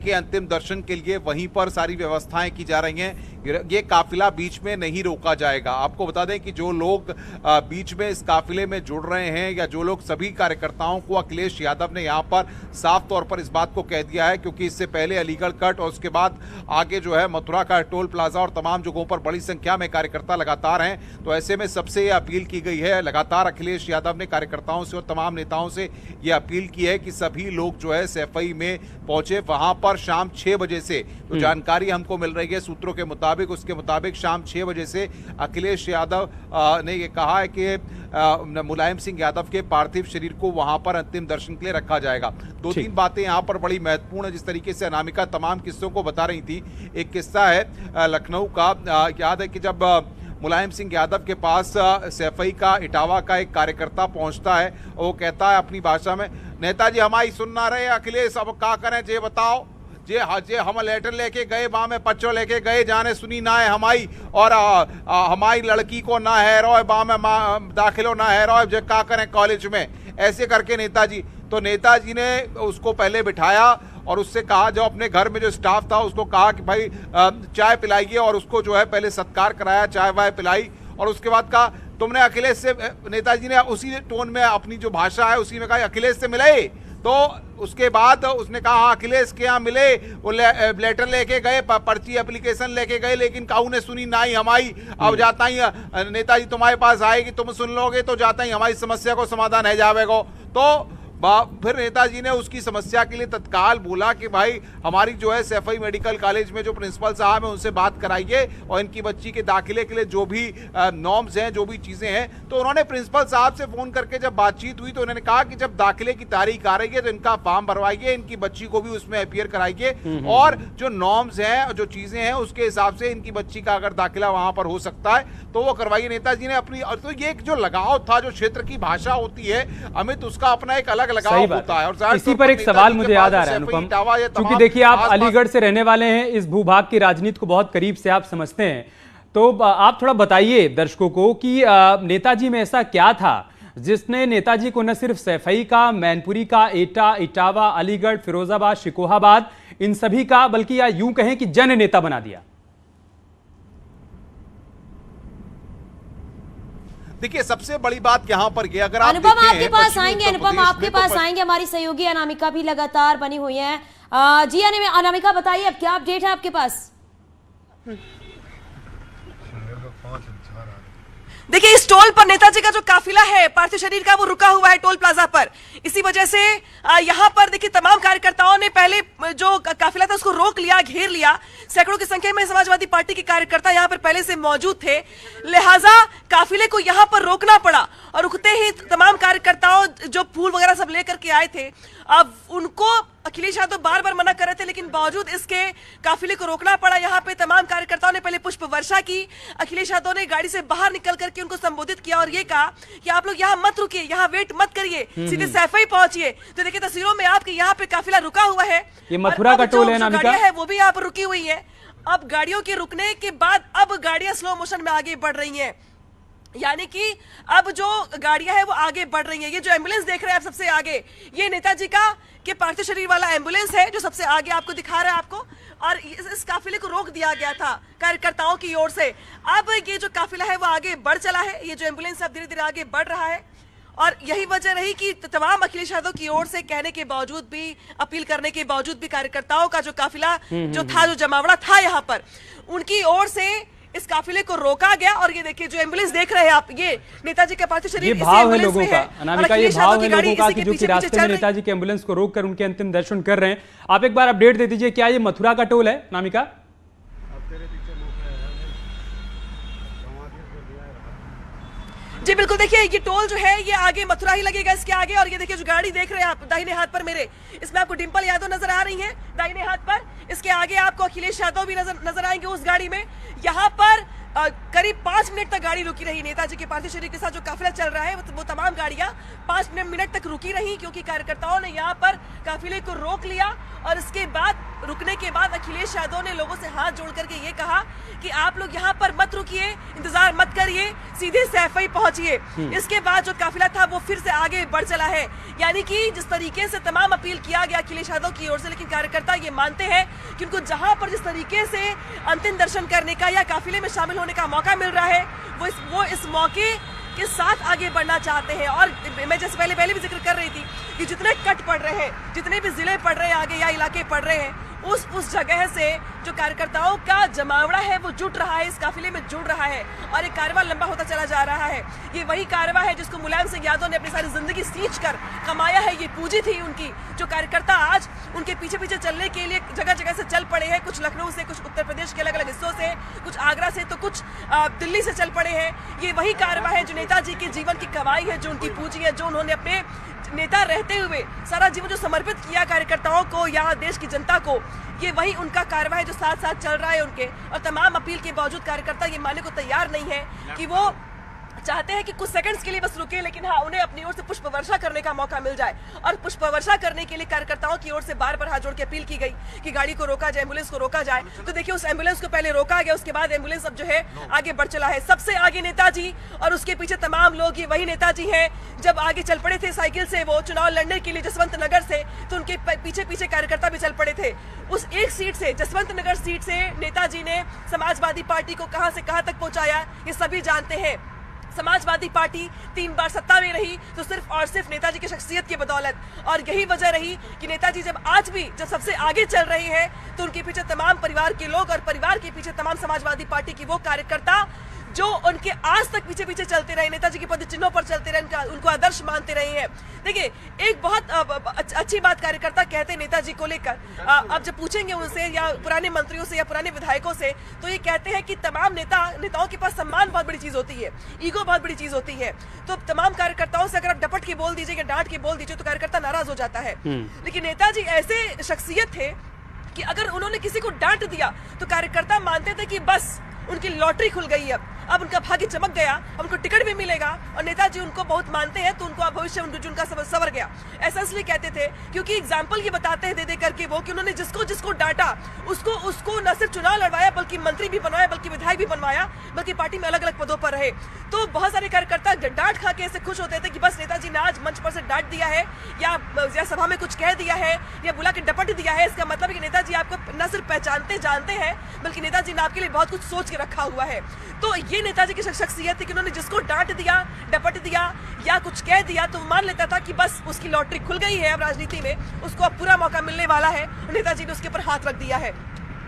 के अंतिम दर्शन के लिए वहीं पर सारी व्यवस्थाएं की जा रही हैं। ये काफिला बीच में नहीं रोका जाएगा। आपको बता दें कि जो लोग बीच में इस काफिले में जुड़ रहे हैं या जो लोग सभी कार्यकर्ताओं को अखिलेश यादव ने यहां पर साफ तौर पर इस बात को कह दिया है, क्योंकि इससे पहले अलीगढ़ कट और उसके बाद आगे जो है मथुरा का टोल प्लाजा और तमाम जगहों पर बड़ी संख्या में कार्यकर्ता लगातार हैं। तो ऐसे में सबसे ये अपील की गई है, लगातार अखिलेश यादव ने कार्यकर्ताओं से और तमाम नेताओं से ये अपील की है कि सभी लोग जो है सैफई में पहुंचे। वहां पर शाम 6 बजे से तो जानकारी हमको मिल रही है सूत्रों के मुताबिक, उसके मुताबिक शाम 6 बजे से अखिलेश यादव ने ये कहा है कि मुलायम सिंह यादव के पार्थिव शरीर को वहां पर अंतिम दर्शन के लिए रखा जाएगा। दो तीन बातें यहां पर बड़ी महत्वपूर्ण है। जिस तरीके से अनामिका तमाम किस्सों को बता रही थी, एक किस्सा है लखनऊ का। याद है कि जब मुलायम सिंह यादव के पास सैफई का इटावा का एक कार्यकर्ता पहुंचता है, वो कहता है अपनी भाषा में, नेताजी हमारी सुन ना रहे अखिलेश, अब क्या करें जे बताओ, जे हम लेटर लेके गए वहां में पच्चो लेके गए, जाने सुनी ना है हमारी, और हमारी लड़की को ना है रो वहां में दाखिलो ना है रो, जे क्या करें कॉलेज में, ऐसे करके नेताजी। तो नेताजी ने उसको पहले बिठाया और उससे कहा, जो अपने घर में जो स्टाफ था उसको कहा कि भाई चाय पिलाइए, और उसको जो है पहले सत्कार कराया, चाय वाय पिलाई, और उसके बाद कहा तुमने अखिलेश से, नेताजी ने उसी टोन में अपनी जो भाषा है उसी में कहा अखिलेश से मिले। तो उसके बाद उसने कहा अखिलेश के यहाँ मिले, वो लेटर लेके गए, पर्ची एप्लीकेशन लेके गए, लेकिन काहू ने सुनी ना ही हमारी। अब जाता ही नेताजी तुम्हारे पास आएगी, तुम सुन लोगे तो जाता ही हमारी समस्या को समाधान है जावेगो। तो फिर नेताजी ने उसकी समस्या के लिए तत्काल बोला कि भाई हमारी जो है सैफई मेडिकल कॉलेज में जो प्रिंसिपल साहब हैं उनसे बात कराइए, और इनकी बच्ची के दाखिले के लिए जो भी नॉर्म्स हैं, जो भी चीजें हैं। तो उन्होंने प्रिंसिपल साहब से फोन करके जब बातचीत हुई तो उन्होंने कहा कि जब दाखिले की तारीख आ रही है तो इनका फॉर्म भरवाइए, इनकी बच्ची को भी उसमें अपीयर कराइए, और जो नॉर्म्स हैं, जो चीजें हैं, उसके हिसाब से इनकी बच्ची का अगर दाखिला वहां पर हो सकता है तो वो करवाइए। नेताजी ने अपनी, तो ये जो लगाव था, जो क्षेत्र की भाषा होती है अमित, उसका अपना एक अलग लगाव होता है। और इसी पर एक सवाल मुझे याद आ रहा है अनुपम, क्योंकि देखिए आप अलीगढ़ से रहने वाले हैं, इस भूभाग की राजनीति को बहुत करीब से आप समझते हैं, तो आप थोड़ा बताइए दर्शकों को कि नेताजी में ऐसा क्या था जिसने नेताजी को न सिर्फ सैफई का, मैनपुरी का, एटा, इटावा, अलीगढ़, फिरोजाबाद, शिकोहाबाद, इन सभी का, बल्कि या यूं कहें कि जन नेता बना दिया। देखिए सबसे बड़ी बात यहाँ पर ये, अगर आप अनुपम आपके पास आएंगे, अनुपम आपके पास आएंगे, हमारी सहयोगी अनामिका भी लगातार बनी हुई है। जी अनामिका बताइए अब क्या अपडेट है आपके पास? देखिए इस टोल पर नेताजी का जो काफिला है पार्थिव शरीर का, वो रुका हुआ है टोल प्लाजा पर। इसी वजह से यहाँ पर देखिए तमाम कार्यकर्ताओं ने पहले जो काफिला था उसको रोक लिया, घेर लिया। सैकड़ों की संख्या में समाजवादी पार्टी के कार्यकर्ता यहाँ पर पहले से मौजूद थे, लिहाजा काफिले को यहाँ पर रोकना पड़ा। और रुकते ही तमाम कार्यकर्ताओं जो फूल वगैरह सब लेकर के आए थे, अब उनको अखिलेश यादव बार बार मना कर रहे थे, लेकिन बावजूद इसके काफिले को रोकना पड़ा। यहाँ पे तमाम कार्यकर्ताओं ने पहले पुष्प वर्षा की, अखिलेश यादव ने गाड़ी से बाहर निकल करके उनको संबोधित किया और ये कहा कि आप लोग यहाँ मत रुकिए, यहाँ वेट मत करिए, सीधे सैफई पहुंचिए। तो देखिए तस्वीरों में आपके यहाँ पे काफिला रुका हुआ है, ये मथुरा का टोल है ना, है वो भी यहाँ पर रुकी हुई है। अब गाड़ियों के रुकने के बाद अब गाड़ियां स्लो मोशन में आगे बढ़ रही हैं, यानी कि अब जो गाड़ियां हैं वो आगे बढ़ रही हैं। ये जो एम्बुलेंस देख रहे हैं आप सबसे आगे, ये नेताजी का के पार्थिव शरीर वाला एम्बुलेंस है जो सबसे आगे आपको दिखा रहा है आपको, और इस काफिले को रोक दिया गया था कार्यकर्ताओं की ओर से। अब ये जो काफिला है वो आगे बढ़ चला है, ये जो एम्बुलेंस अब धीरे धीरे आगे बढ़ रहा है, और यही वजह रही कि तमाम अखिलेश यादव की ओर से कहने के बावजूद भी, अपील करने के बावजूद भी, कार्यकर्ताओं का जो काफिला जो था, जो जमावड़ा था यहाँ पर, उनकी ओर से इस काफिले को रोका गया। और ये देखिए जो एम्बुलेंस देख रहे हैं आप, ये नेताजी के पार्थिव शरीर, ये भाव है लोगों का, अनामिका, ये भाव है लोगों का कि जो कि रास्ते में नेताजी के एम्बुलेंस को रोककर उनके अंतिम दर्शन कर रहे हैं। आप एक बार अपडेट दे दीजिए, क्या ये मथुरा का टोल है अनामिका? जी बिल्कुल, देखिए ये टोल जो है ये आगे मथुरा ही लगेगा इसके आगे। और ये देखिए जो गाड़ी देख रहे हैं आप दाहिने हाथ पर मेरे, इसमें आपको डिंपल यादव नजर आ रही हैं दाहिने हाथ पर, इसके आगे आपको अखिलेश यादव भी नजर आएंगे उस गाड़ी में। यहाँ पर करीब 5 मिनट तक गाड़ी रुकी रही। नेताजी के पार्थिव शरीर के साथ जो काफिला चल रहा है वो तमाम गाड़ियां 5 मिनट तक रुकी रही, क्योंकि कार्यकर्ताओं ने यहाँ पर काफिले को रोक लिया। और इसके बाद रुकने के बाद अखिलेश अखिलेश यादव ने लोगों से हाथ जोड़ करके ये कहा कि आप लोग यहाँ पर मत रुकिए, इंतजार मत करिए, सीधे सैफई पहुंचिए। इसके बाद जो काफिला था वो फिर से आगे बढ़ चला है। यानी कि जिस तरीके से तमाम अपील किया गया अखिलेश यादव की ओर से, लेकिन कार्यकर्ता ये मानते हैं कि उनको जहां पर जिस तरीके से अंतिम दर्शन करने का या काफिले में शामिल होने का मौका मिल रहा है, वो इस मौके के साथ आगे बढ़ना चाहते हैं। और मैं जैसे पहले भी जिक्र कर रही थी कि जितने कट पड़ रहे हैं, जितने भी जिले पड़ रहे हैं आगे या इलाके पड़ रहे हैं, उस जगह से जो कार्यकर्ताओं का जमावड़ा है वो जुट रहा है, इस काफिले में जुड़ रहा है और एक कारवां लंबा होता चला जा रहा है। ये वही कारवां है जिसको मुलायम सिंह यादव ने अपनी सारी जिंदगी सींच कर कमाया है, ये पूंजी थी उनकी। जो कार्यकर्ता आज उनके पीछे पीछे चलने के लिए जगह जगह से चल पड़े हैं, कुछ लखनऊ से, कुछ उत्तर प्रदेश के अलग अलग हिस्सों से, कुछ आगरा से, तो कुछ दिल्ली से चल पड़े हैं। ये वही कारवां है जो नेताजी के जीवन की कमाई है, जो उनकी पूंजी है, जो उन्होंने अपने नेता रहते हुए सारा जीवन जो समर्पित किया कार्यकर्ताओं को या देश की जनता को, ये वही उनका कारवां है जो साथ साथ चल रहा है उनके। और तमाम अपील के बावजूद कार्यकर्ता ये मानने को तैयार नहीं है कि वो चाहते हैं कि कुछ सेकंड्स के लिए बस रुके, लेकिन हाँ, उन्हें अपनी ओर से पुष्प वर्षा करने का मौका मिल जाए। और पुष्प वर्षा करने के लिए कार्यकर्ताओं की ओर से बार बार हाथ जोड़ के अपील की गई कि गाड़ी को रोका जाए, एम्बुलेंस को रोका जाए। तो देखिए, उस एम्बुलेंस को पहले रोका गया, उसके बाद एम्बुलेंस अब जो है आगे बढ़ चला है। सबसे आगे नेताजी और उसके पीछे तमाम लोग, ये वही नेताजी हैं जब आगे चल पड़े थे साइकिल से वो चुनाव लड़ने के लिए जसवंत नगर से, तो उनके पीछे पीछे कार्यकर्ता भी चल पड़े थे। उस एक सीट से, जसवंत नगर सीट से नेताजी ने समाजवादी पार्टी को कहां से कहां तक पहुंचाया, ये सभी जानते हैं। समाजवादी पार्टी 3 बार सत्ता में रही तो सिर्फ और सिर्फ नेताजी की शख्सियत की बदौलत। और यही वजह रही कि नेताजी जब सबसे आगे चल रहे हैं तो उनके पीछे तमाम परिवार के लोग और परिवार के पीछे तमाम समाजवादी पार्टी की वो कार्यकर्ता जो उनके आज तक पीछे पीछे चलते रहे, नेताजी के पद चिन्हों पर चलते रहे, उनको आदर्श मानते रहे हैं। देखिए, एक बहुत अच्छी बात कार्यकर्ता कहते हैं नेताजी को लेकर। अब जब पूछेंगे उनसे या पुराने मंत्रियों से या पुराने विधायकों से, तो ये कहते हैं कि तमाम नेताओं के पास सम्मान बहुत बड़ी चीज होती है, ईगो बहुत बड़ी चीज होती है। तो तमाम कार्यकर्ताओं से अगर आप डपट के बोल दीजिए या डांट के बोल दीजिए तो कार्यकर्ता नाराज हो जाता है। लेकिन नेताजी ऐसे शख्सियत थे कि अगर उन्होंने किसी को डांट दिया तो कार्यकर्ता मानते थे कि बस उनकी लॉटरी खुल गई, अब उनका भाग्य चमक गया, अब उनको टिकट भी मिलेगा। और नेताजी उनको बहुत मानते हैं तो उनको भविष्य उनका सवर गया। ऐसा इसलिए कहते थे क्योंकि एग्जाम्पल ये बताते हैं दे करके वो कि उन्होंने जिसको डांटा उसको न सिर्फ चुनाव लड़वाया बल्कि मंत्री भी बनवाया, बल्कि विधायक भी बनवाया, बल्कि पार्टी में अलग अलग पदों पर रहे। तो बहुत सारे कार्यकर्ता डांट खा के ऐसे खुश होते थे कि बस नेताजी ने आज मंच पर से डांट दिया है या सभा में कुछ कह दिया है या बुला के डपट दिया है, इसका मतलब है कि नेताजी आपको न सिर्फ पहचानते जानते हैं बल्कि नेताजी ने आपके लिए बहुत कुछ सोच के रखा हुआ है। तो ये नेताजी की शख्सियत थी कि उन्होंने जिसको डांट दिया, डपट दिया या कुछ कह दिया तो मान लेता था कि बस उसकी लॉटरी खुल गई है, अब राजनीति में उसको अब पूरा मौका मिलने वाला है। नेताजी ने उसके ऊपर हाथ रख दिया है।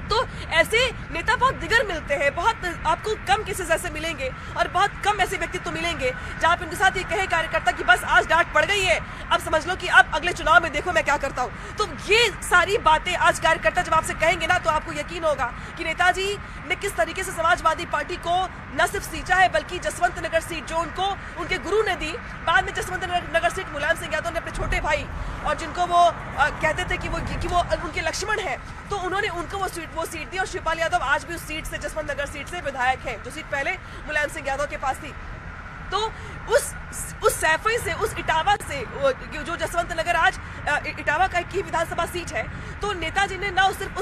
तो ऐसे नेता बहुत दिगर मिलते हैं, बहुत आपको कम केसेस ऐसे मिलेंगे और बहुत कम ऐसे व्यक्तित्व मिलेंगे जहां पे उनके साथ ये कहे कार्यकर्ता कि बस आज डांट पड़ गई है, अब समझ लो कि अब अगले चुनाव में देखो मैं क्या करता हूं। तो ये सारी बातें आज कार्यकर्ता जब आपसे कहेंगे ना तो आपको यकीन होगा कि नेताजी ने किस तरीके से समाजवादी पार्टी को न सिर्फ सींचा है बल्कि जसवंत नगर सीट जो उनको उनके गुरु ने दी, बाद में जसवंत नगर सीट मुलायम सिंह यादव ने अपने छोटे भाई और जिनको वो कहते थे कि वो उनके लक्ष्मण है, तो उन्होंने उनको वो सीट दी। और शिवपाल यादव आज भी उस सीट से, जसवंत नगर सीट से विधायक है, जो सीट पहले मुलायम सिंह यादव के पास थी। तो उस सैफई से, उस इटावा से, जो जसवंत नगर आज इटावा की विधानसभा सीट है, तो नेताजी ने ना सिर्फ उस